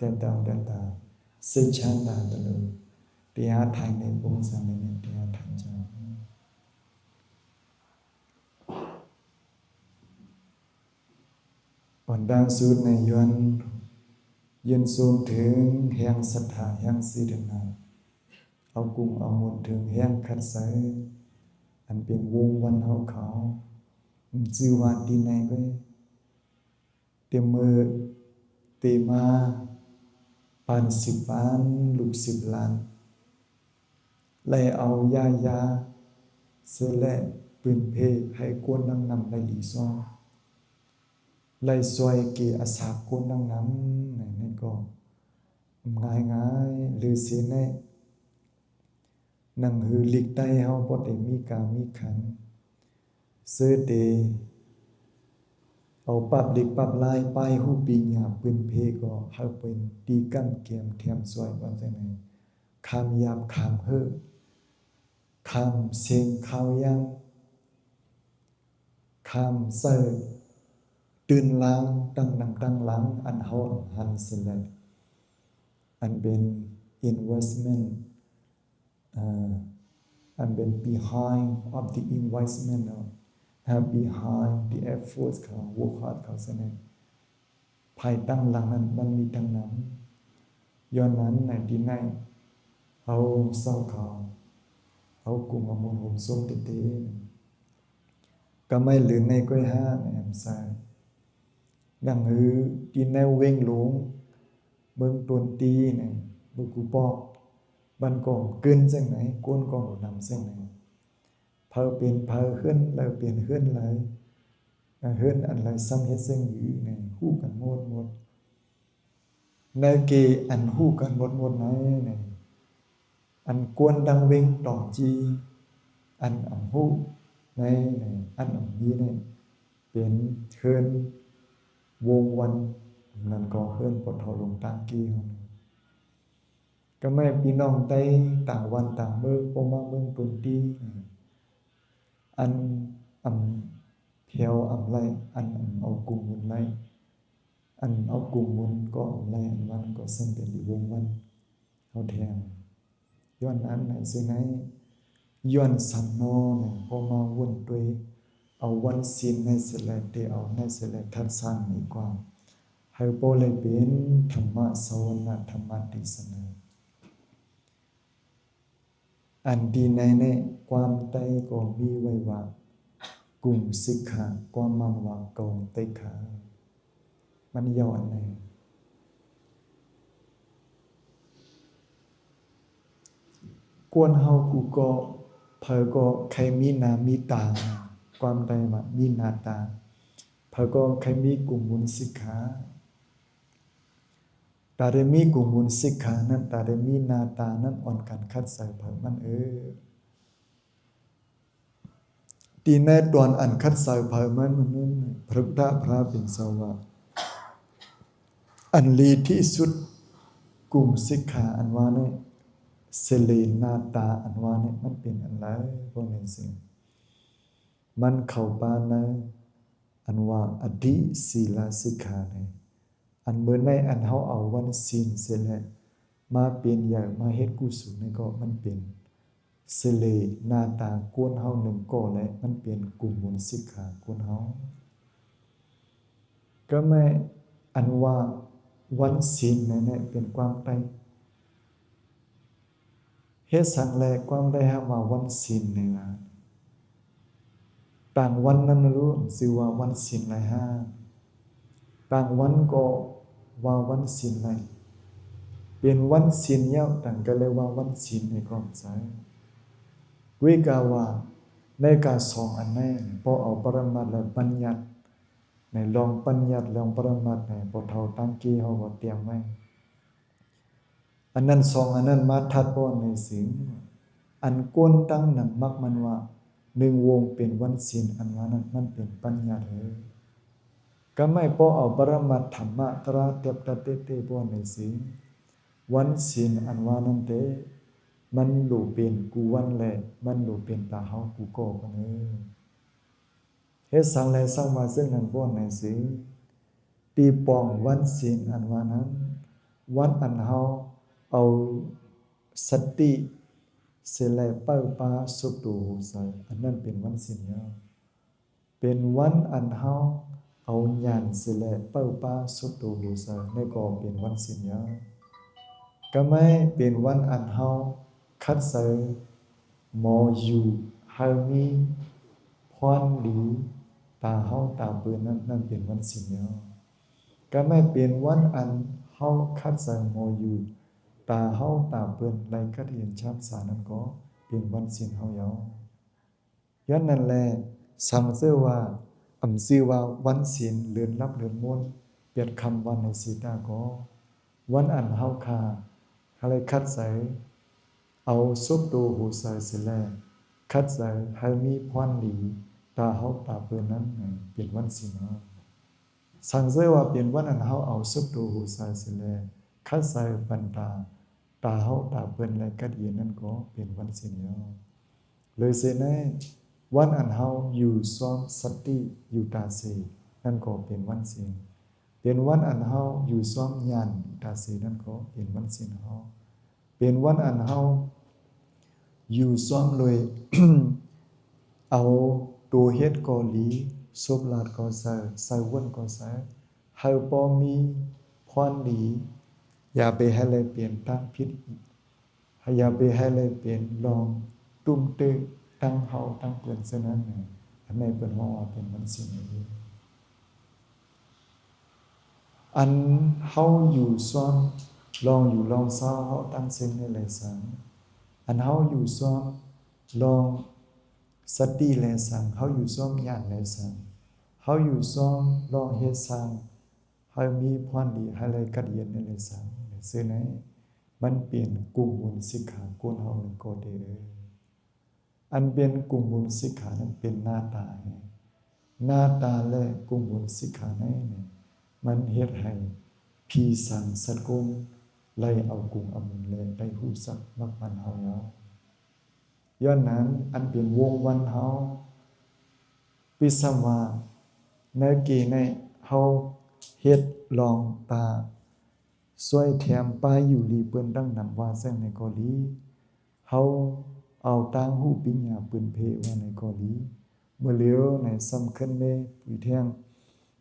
Teta Sechanda Belu Tia Thai Nei Bung Sang Nei Tia Thai Chao Còn đang suốt này Duyên xuốngถึงแห่งศรัทธาแห่งศีลนาเอากุ้งเอาหมดถึงแห่งขัดใสอันเป็นวงวันเฮาเขาชื่อว่าดีในก็เตมือเตมาปาน10 ล้านลูก10 ล้านไล่เอายาเสละปืนเพให้กวนนั่งนำไล่หลีซ้อไล่ซอยเกอาสากวนนั่งนำนั่นก็ง่ายหรือสิแน่นั่งหือลิกได้เฮาบ่ได้มีกามีขันเสื้อเดเอาปับเด็กปับลายไปหูปีหยาปืนเพก็เฮาเป็นตีกั้นเกมเทียมซอยว่าจังได๋คำหยาบคำเฮ้อคำเสียงข้าวยังคำเสยตื่นล้างตั้งหลังอันเฮาหันสิเลยอันเป็น investment อันเป็น behind of the investment behind the efforts ของ work hard เขาเสนภายตั้งหลังนั้นมันมีทั้งนั้นย้อนนั้นในที่ไหนเอาเศร้าเขาเอากลุ่มอมนหุ่มส้มเตะก็ไม่หรือในก้อยห้าในแอมไซดังหือที่แนวเว้งหลงเมืองตวนตีเนี่ยบุกูปอกบันกองเกินเส้นไหนก้นกองนำเส้นไหนเพอเปลี่ยนเพอขึ้นแล้วเปลี่ยนขึ้นเลยขึ้นอันไรซ้ำเฮ็ดเส้นอยู่ในคู่กันหมดในเกอันคู่กันหมดไหนในอันกวนดังเวงต่อจีอันอันหูในอันอันนี้เนี่ยเป็นเคลื่อนวงวันนั่นก็เคลื่อนปดทอลงตั้งกี้ก็ไม่พี่น้องใต้ต่างวันต่างเมืองปมาเมืองตุนตีอันเพียวไรอันเอากุมมุนไรอันเอากุมมุนก็ไรอันวันก็ซึ่งเป็นวงวันเขาแทงย้อนนั้นไหนสิไหนย้อนสันโนเนี่ยพอมาวนตัวเอาวันศีลในเสลเตเอาในเสลทัดสร้างอีกกว่าให้โปเลยเป็นธรรมะสวนาธรรมะเทศนาอันดีในความใต้ก็มีไว้ว่ากุ่มสิกขาความมันวางกองไต้ขามันย่อในกวนเฮากูก็เพอก็ใครมีนามีตาความใดว่ามีนาตาเพอก็ใครมีกุ่มบุญสิกขาตาเรมีกุ่มบุญสิกขานั้นตาเรมีนาตานั้นอ่อนกันคัดใส่เผอมันตีแน่ตอนอันคัดใส่เผอมันพระพุทธพระเป็นสวะอันลีที่สุดกุ่มสิกขาอันว่าเนี่ยเสลีนาตาอันว่าเนี่ยมันเป็นอันไรพวกนี้สิมันเข้าปานนะอันว่าอธิศีลสิกขาเนี่ยอันเมื่อในอันเฮาเอาวันศีลเสร็จแล้วมาเป็นอย่างมาเฮ็ดกุศลนี่ก็มันเป็นเสลีนาตากวนเฮาหนึ่งก็และมันเป็นกลุ่มบุญสิกขากวนเฮาก็ไม่อันว่าวันศีลเนี่ยเป็นความใต้เฮ็ดสังแลความได้หาว่าวันศีลนี่ล่ะต่างวันนั้นรู้สิว่าวันศีลหลายห้าต่างวันก็ว่าวันศีลหลายเป็นวันศีลยาวต่างก็เลยว่าวันศีลในความใจวิกาว่าในการสองอันนี้พอเอาปรมัตถ์และปัญญัติในลองปัญญัติลองปรมัตถ์ในพอเท่าตั้งกี้เฮาก็เตรียมไว้อันนั้นสองอันนั้นมาทัดป้อนในศีลอันก้นตั้งนั้นมักมันว่าหนึ่งวงเป็นวันศีลอันว่านั้นมันเป็นปัญญาก็ไม่พอเอาปรมัตถ์ธรรมะตราเต็บตะเตเตป้อนในศีลวันศีลอันว่านั้นเตมันหลู่เป็นกูวันแลมันหลู่เป็นตาเฮากูโกกันเฮ็ดสังแลสร้างมาซึ่งนั้นป้อนในศีลตีปองวันศีลอันว่านั้น วันอันเฮาเอาสติเสแลเป้าปาสุดดูใส่อันนั้นเป็นวันศีลยาวเป็นวันอันเฮาเอาญาณเสแลเป้าปาสุดดูใส่ในก็เป็นวันศีลยาวก็ไม่เป็นวันอันเฮาคัดใส่หมออยู่เฮามีพรดีตาเฮาตาเปื้อนนั่นเป็นวันศีลยาวก็ไม่เป็นวันอันเฮาคัดใส่หมออยู่ตาเฮาตาเปื้อนในคัดเห็นชามสานั้นก็เป็นวันศีลเฮายาวย้อนนั่นแลสังเสว่าอำซื่อว่าวันศีลเลือนรับเลือนมนเปลี่ยนคำวันในสีตาก็วันอันเฮาคาอะไรคัดใส่เอาซุบดูหูใส่เสแลคัดใส่ให้มีพรดีตาเฮาตาเปื้อนนั้นเป็นวันศีลเฮาสังเสว่าเป็นวันอันเฮาเอาซุบดูหูใส่เสแลคัดใส่ปันตาเฮาตาเปื้อนและกัดเย็นนั้นก็เป็นวันศีลเฮาเลยเสแน่วันอันเฮาอยู่ซ้อมสติอยู่ตาเสนั่นก็เป็นวันศีลเป็นวันอันเฮาอยู่ซ้อมญาณตาเสนั่นก็เป็นวันศีลเฮาเป็นวันอันเฮาอยู่ซ้อมเลย เอาตัวเฮ็ดกอหลีสุบลาดก็ใส่วนก็ใส่เฮาบ่มีพรดีอย่าไปให้เลยเปลี่ยนตั้งผิดอย่าไปให้เลยเปลี่ยนลองตุ้มตึกตั้งเฮาตั้งเปลี่ยนเช่นนั้นอันนี้เป็นว่าเป็นมันสิ่งนี้อันเฮาอยู่ซ้อมลองอยู่ลองเศร้าเฮาตั้งเส้นในเลยสังอันเฮาอยู่ซ้อมลองสติแลสังเฮาอยู่ซ้อมญาณแลสังเฮาอยู่ซ้อมลองเฮ็ดสังเฮามีพรดีให้เลยกัดเย็นในเลยสังซึ่งไหนมันเปลี่ยนกลุ่มบุญสิกขากุลเฮาเลยก็ได้อันเป็นกลุ่มบุญสิกขานั้นเป็นหน้าตาหน้าตาและกลุ่มบุญสิกขาในเนี่ยมันเฮ็ดให้พี่สังสัตกุมไล่เอากลุ่มอมุนแลได้ฮู้จักมักมันเฮาย้อนนั้นอันเป็นวงวันเฮาปิสัมว่าในกี่ในเฮาเฮ็ดลองตาสวยแถมปายอยู่ลีเปิ้นดังนำว่าแซงในกอลีเฮาเอาตางหูปิญญาปืนเพว่าในกอลีเมื่อเลียวในสำคัญเมปุยเทียง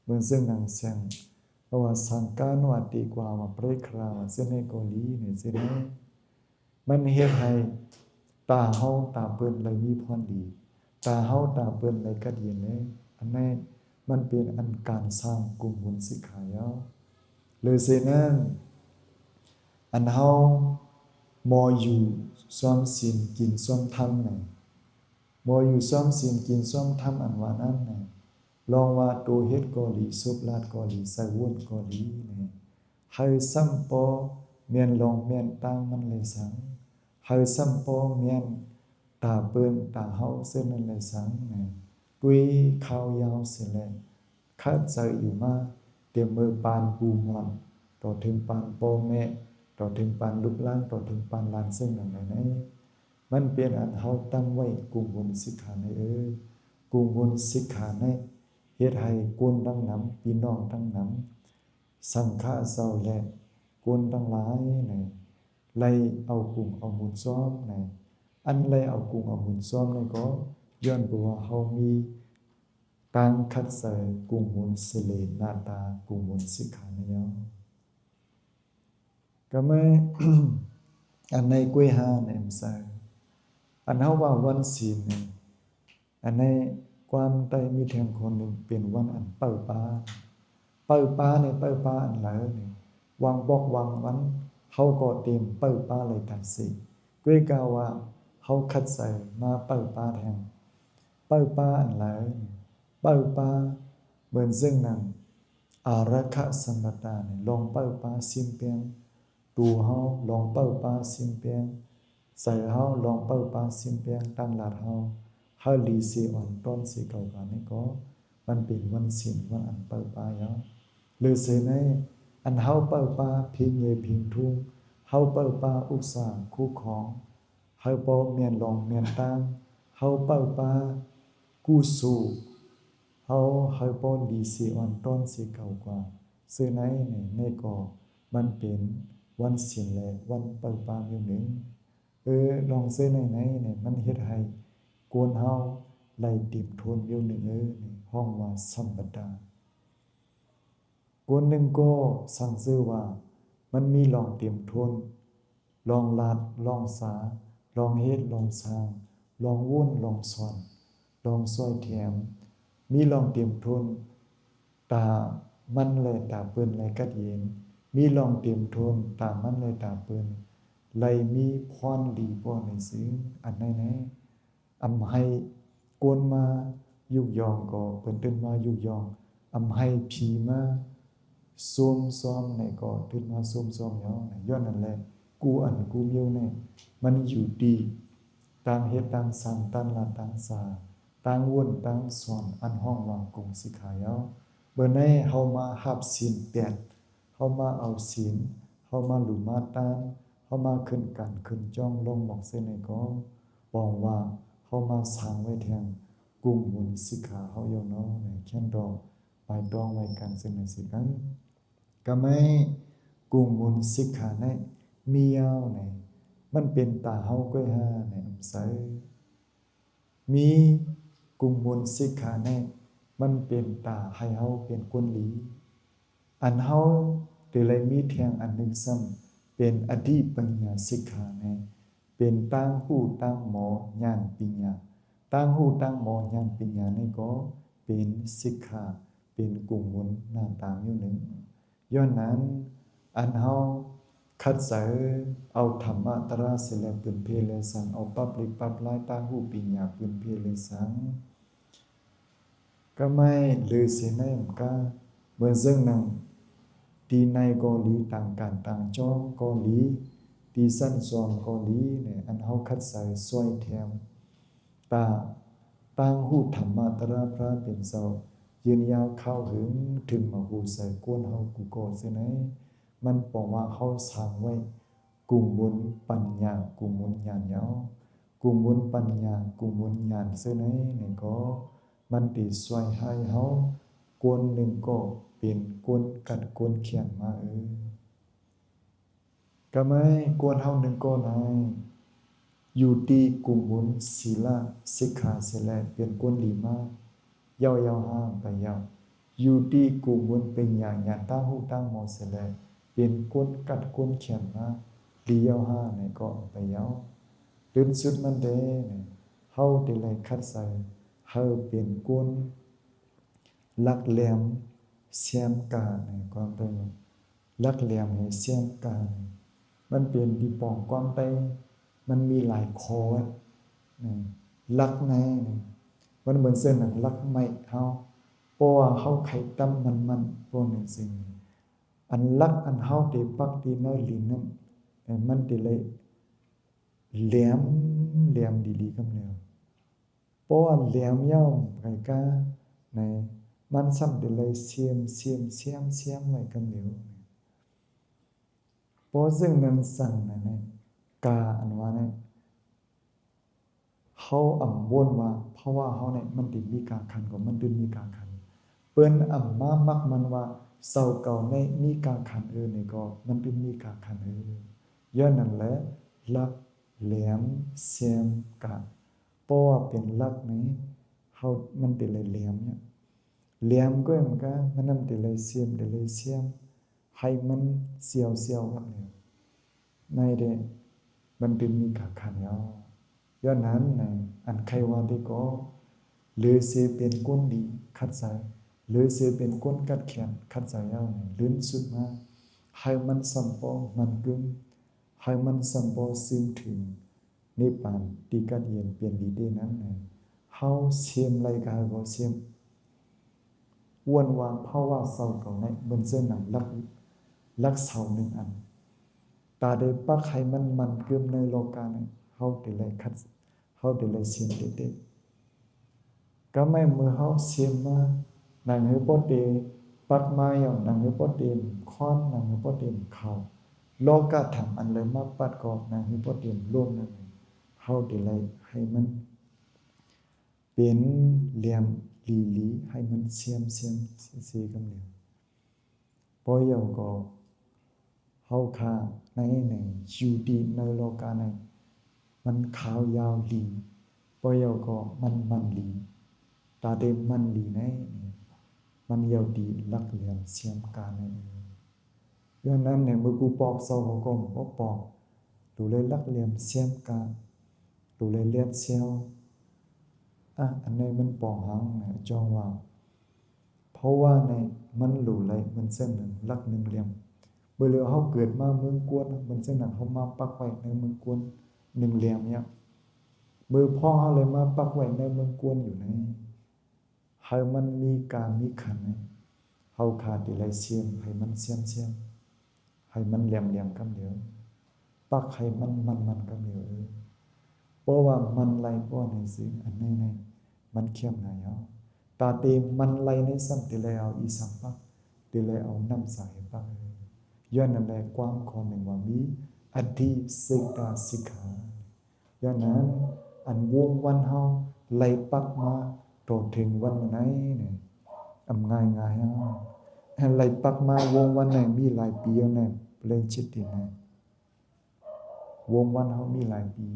เมื่อซึ่งนางแสงเพราะว่าสังกานวัติกว่าว่าเปรคราว่าเส้นในกอลีเนี่ยเส้นนี้มันเฮ็ดให้ตาเฮาตาเปิ้นเลยมีพรดีตาเฮาตาเปิ้นเลยกัดเย็นเลยอันนี้มันเป็นอันการสร้างกลุ่มบุญสิกขายาวเลยเสนั้นอันเฮามออยู่ซ้อมศีลกินซ้อมธรรมน่ะมออยู่ซ้อมศีลกินซ้อมธรรมอันว่านั้นน่ะลองว่าตัวเฮ็ดกอลีสุบลาดกอลีใส่วนกอลีน่ะให้ซ้ำปอเมียนลองเมียนตั้งมันเลยสังให้ซ้ำปอเมียนตาเปิ้นตาเฮาเส้นนั้นเลยสังน่ะปุ้ยข้าวยาวเสิแลคัดใจอยู่มาเตรียมมือปานปูหมอนต่อถึงปานปอแม่ต่อถึงปานลูกล้างต่อถึงปานลานซึ่งอย่างไรไหนมันเป็นอันเฮาตั้งไว้กลุ่มบุญสิกขาในกลุ่มบุญสิกขาในเฮ็ดให้กุลทั้งนำพี่น้องทั้งนำสังฆะเศร้าและกุลทั้งหลายในไล่เอากลุ่มเอาบุญซ้อมในอันไล่เอากลุ่มเอาบุญซ้อมในก็ย้อนบ่ว่าเฮามีต่างคัดใส่กลุ่มบุญสิเลหน้าตากลุ่มบุญสิกขาในยาวก็ไม่ อันในกวยหาในมไซอันเฮาว่าวันศีลเนี่ยอันในความใดมีแทงคนหนึ่งเป็นวันอันเป้าป้าในเป้าป้าอันหลายนี่วางบอกวางวันเฮาก็เตรียมเป้าป้าเลยตัดสิกวยกล่าวว่าเฮาคัดใส่มาเป้าป้าแทงเป้าป้าอันหลายเป้าป้าเหมือนซึ่งนั้นอารักขสัมปทานลองเป้าป้าซิมเปียงตูเฮาลองเป้าป้าซิมเปียงใส่เฮาลองเป้าป้าซิมเปียงตั้งหลาดเฮาลีซีอ่อนต้นสีเก่ากันนี่ก็มันเป็นวันศีลวันอันเป้าป้ายาวหรือเสในอันเฮาเป้าป้าพิงเยพิงทุ่งเฮาเป้าป้าอุตสาคู่ของเฮาบ่เมียนลองเมียนตั้งเฮาเป้าป้ากู้สู้เฮาบ่ลีซีอ่อนต้นสีเก่ากว่าซึ่งในก็มันเป็น วันศีลและวันเปิดปามอยู่หนึ่งลองซื้อไหนเนี่ยมันเฮ็ดให้กวนเฮาไล่ติบทนอยู่หนึ่งนี่ห้องว่าสัมปดากวนหนึ่งก็สั่งซื้อว่ามันมีลองเตรียมทนลองลาดลองสาลองเฮ็ดลองสร้างลองวุ่นลองสอนลองซอยแถมมีลองเตรียมทนตามันเลยตาเปิ้นเลยกัดเย็นมีลองเตรียมทนตามันเลยตาเปิ้นเลยมีพรดีบ่ในซึ้งอันไหนๆอำให้กวนมายุกยองก็เปิ้นตื่นมายุกยองอำให้ผีมาซุ่มซ้อมในก็ตื่นมาซุ่มซ้อมย้อนนั่นแหละกูอันกูเมียวเนี่ยมันอยู่ดีต่างเฮ็ดต่างสั่งต่างลาต่างสาต่างวนต่างสอนอันห้องวางกงสิขายเบิ่ในเฮามาหับศีล8เฮามาเอาศีลเฮามาหลุมาตานเฮามาขึ้นกันขึ้นจ้องลงหมอกเส้นในก็บอกว่าเฮามาสร้างไว้แทงกุมบุญสิกขาเฮาอยู่เนาะในแค่นดอกไปดองไว้กันซึ่งในสิกันก็ไม่กุมบุญสิกขาในมีเอาในมันเป็นตาเฮาก้อยหาในอำไสมีกุมบุญสิกขาในมันเป็นตาให้เฮาเป็นคนหลีอันเฮาได้เลยมีเทียงอันหนึ่งซ้ำเป็นอดีปัญญาสิกขาในเป็นตั้งหูตั้งหมอญาณปัญญาตั้งหูตั้งหมอญาณปัญญานี่ก็เป็นสิกขาเป็นกุมบุญหน้าตามอยู่หนึ่งย้อนนั้นอันเฮาคัดใส่เอาธรรมะตราศิลปปืนเพเลสังเอาปับลิปับลายตั้งหูปัญญาปืนเพเลสังก็ไม่ลือเสียในมกาเมื่อซึ่งนั้นตีในกอลีต่างการต่างจ้องกอลีตีสั้นซอมกอลีเนี่ยอันเฮาคัดใส่ซอยแถมตาตั้งหูธรรมะตราพระเป็นเสายืนยาวเข้าถึงมาหูใส่กวนเฮากูโกเสียไหนมันบอกว่าเฮาสร้างไว้กลุ่มบุญปัญญากลุ่มบุญญาณยาวกลุ่มบุญปัญญากลุ่มบุญญาณเสียไหนเนี่ยก็มันติสวยให้เฮากวนหนึ่งก็เป็นกวนกัดกวนเขียนมาก็ไม่กวนเฮาหนึ่งก็นายอยู่ที่กลุ่มบุญศีลสิกขาเสร็จเป็นกวนดีมากยาวๆห้ามไปยาวอยู่ที่กลุ่มบุญเป็นอย่างตั้งหูตั้งหมอเสร็จเป็นกวนกัดกวนเขียนมาดียาวห้าในก็ไปยาวตื่นสุดมันเด้เนี่ยเฮาได้เลยคัดใส่เฮาเป็นกวนลักแหลมเสียมกาในความเป็นลักแหลมให้เสียมกามันเป็นที่ปองความไปมันมีหลายคอลักในมันเหมือนเส้นหนังลักไม้เฮาเพราะว่าเฮาไข่ตั้มมันพวกนี้สิ่งอันลักอันเฮาที่ปักที่น้อยลีนั่นมันที่เลยแหลมดีๆกำเนียวเพราะว่าแหลมย่อมไก่กาในมันซ้ำที่เลยเสียมไว้กำเนียวเพราะซึ่งนั้นสั่งนั่นกาอันว่าเนี่ยเฮาอำวนว่าเพราะว่าเฮาเนี่ยมันติมีกาคันก็มันดึงมีกาคันเปิ้นอำมามักมันว่าเศร้าเก่าในมีกาคันนี่ก็มันดึงมีกาคันย้อนนั่นแหละลักแหลมเสียมกาเพราะว่าเป็นลักนี้เฮามันติเลยแหลมเนี่ยแหลมก็เหมือนกันมันนำติเลยเสียมให้มันเสียวครับเนี่ยในเด้มันดึงมีกาคันย้อนนั้นในอันใครว่าที่ก็หรือเสเป็นก้นดีคัดใส่หรือเสเป็นก้นกัดแขนคัดใส่ลื่นสุดมาให้มันสัมปอมันกึมให้มันสัมปอซึ่งถึงนิพพานที่กัดเย็นเปลี่ยนดีนั้นเฮาเสียมไรกาก็เสียมอ้วนวางเพราะว่าเศร้าเก่าในบนเส้นหนังลักเสาหนึ่งอันตาได้ปักให้มันกึมในโลกาเนี่ยเฮาได้เลยคัดเฮาได้เลยเสียมเด็ดๆก็ไม่เมื่อเฮาเสียมมานังเฮปอเตปักมาอย่างนังเฮปอเตมค้อนนังเฮปอเตมเข้าโลกาธรรมอันเลยมาปัดก็นังเฮปอเตมร่วมนั่นเฮาได้เลยให้มันเป็นเหลี่ยมลีให้มันเสียมสีกำเหลี่ยมพอเยาก็ เฮาคาในอยู่ดีในโลกาในมันขาวยาวลีปอยก็มันลีตาเดมันลีในมันยาวดีลักเหลี่ยมเสียมกาในย้อนนั้นเนี่ยมือกูปอกเศร้าก็บ่ปอกดูเลยลักเหลี่ยมเสียมกาดูเลยเลียดเซียวอันนี้มันปองหังเนี่ยจองว่าเพราะว่าในมันหลู่ไหลมันเส้นหนึ่งลักหนึ่งเหลี่ยมเมื่อเฮาเกิดมาเมืองกวนมันเส้นนั้นเฮามาปักไว้ในเมืองกวนหนึ่งเหลี่ยมเนี่ยมือพ่อเฮาเลยมาปักไว้ในเมืองกวนอยู่ในให้มันมีการมีขันเฮาขาดดิไลเสียมให้มันเสียมให้มันเหลี่ยมกำเดียวปักให้มันกำเดียวเพราะว่ามันไหลเพราะในสิ่งอันในมันเข้มหนาเฮาตาเตมันไหลในซ้ำติเลยเอาอีสัมปักติเลยเอาน้ำใสปักย้อนนั่นแหละความข้อหนึ่งว่ามีอธิสิกาสิกขาย้อนนั้นอันวงวันเฮาไหลปักมาโตถึงวันไหนเนี่ยง่ายเฮาไหลปักมาวงวันไหนมีหลายปีแล้วเนี่ยเพลงชิดดินะวงวันเฮามีหลายปี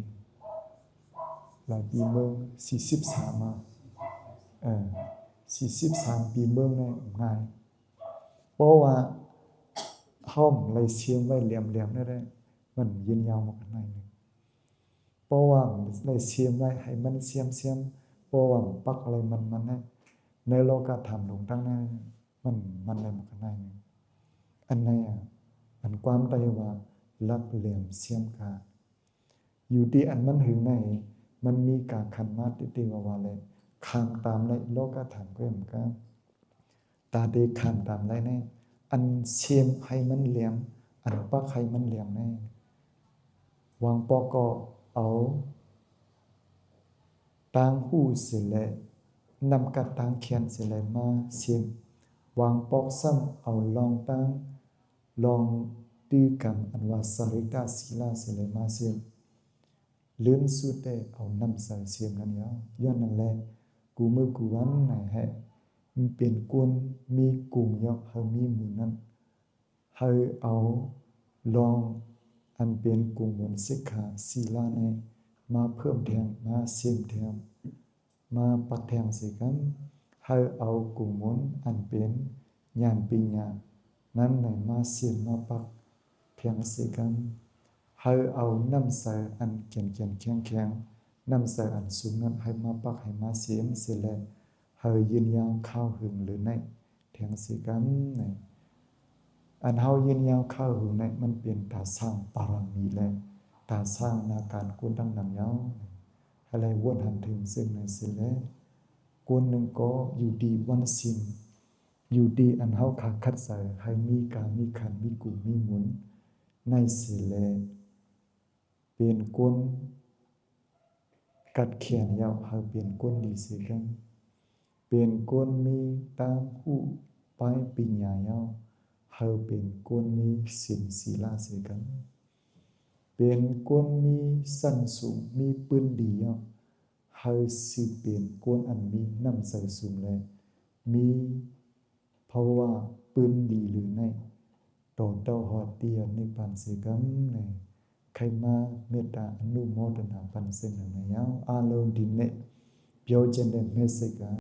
เมือง43มา43ปีเมืองเนี่ยง่ายเพราะว่าห้อมเลยเสียมไว้เหลี่ยมได้มันยืนยาวมากันหน่อยนึงเพราะว่าเลยเสียมไว้ให้มันเสียมเพราะว่าปักอะไรมันในโลกธรรมลงตั้งนั้นมันเลยมากันหน่อยนึงอันไหนอันความใดว่าลักเหลี่ยมเสียมกาอยู่ที่อันมันถึงไหนมันมีการขันมาติว่าเลยข้ามตามในโลกธรรมก็เหมือนกันตาเดข้ามตามได้แน่อันเสียมให้มันเหลี่ยมอันปักให้มันเหลี่ยมแน่วางปอก็เอาตางหูเสลนำกัดตางเขียนเสลมาเสียมวางปอกซ้ำเอาลองตั้งลองตีกันอันว่าสริกาศิลาเสลมาเสียมลื่นสุดได้เอาน้ำใส่เสียมนั้นย้อนนั่นแหละกูมือกูวันไหนให้มันเป็นกวนมีกลุ่มยอกเฮามีหมู่นั้นเฮาเอาลองอันเป็นกลุ่มบนสิกขาศีลาในมาเพิ่มแทงมาเสียมแทงมาปักแทงสิกันเฮาเอากลุ่มมนอันเป็นญาณปิญญานั้นในมาเสียมมาปักแทงสิกันเฮาเอาน้ำใสอันแข็งน้ำใสอันสูงนั้นให้มาปักให้มาเสียมเสร็จแล้วเฮายืนยาวเข้าหึงหรือในแทงสิกันในอันเฮายืนยาวเข้าหึงในมันเป็นตาสร้างปารามีและตาสร้างนาการกุนดังนำยาวอะไรวนหันถึงซึ่งในเสร็จแล้วกุนหนึ่งก็อยู่ดีวันสิ้นอยู่ดีอันเฮาขาคัดใส่ให้มีการมีขันมีกูมีหมุนในเสร็จแล้วเป็นกุนกัดเขียนยาวเฮาเป็นกุนดีสิกันเป็นกุนมีตามหูไปปิญญายาวเฮาเป็นกุนมีศีลศีลาสิกันเป็นกุนมีสันสูงมีปืนดียาวเฮาสิเป็นกุนอันมีน้ำใสสูงเลยมีเพราะว่าปืนดีหรือในโตเต้าหอดเตียในปันสิกันในใครมาเมตตาอนุโมทนาปันเสนในยาวอารมณ์ดินเนเปียวเจนเดเมสกา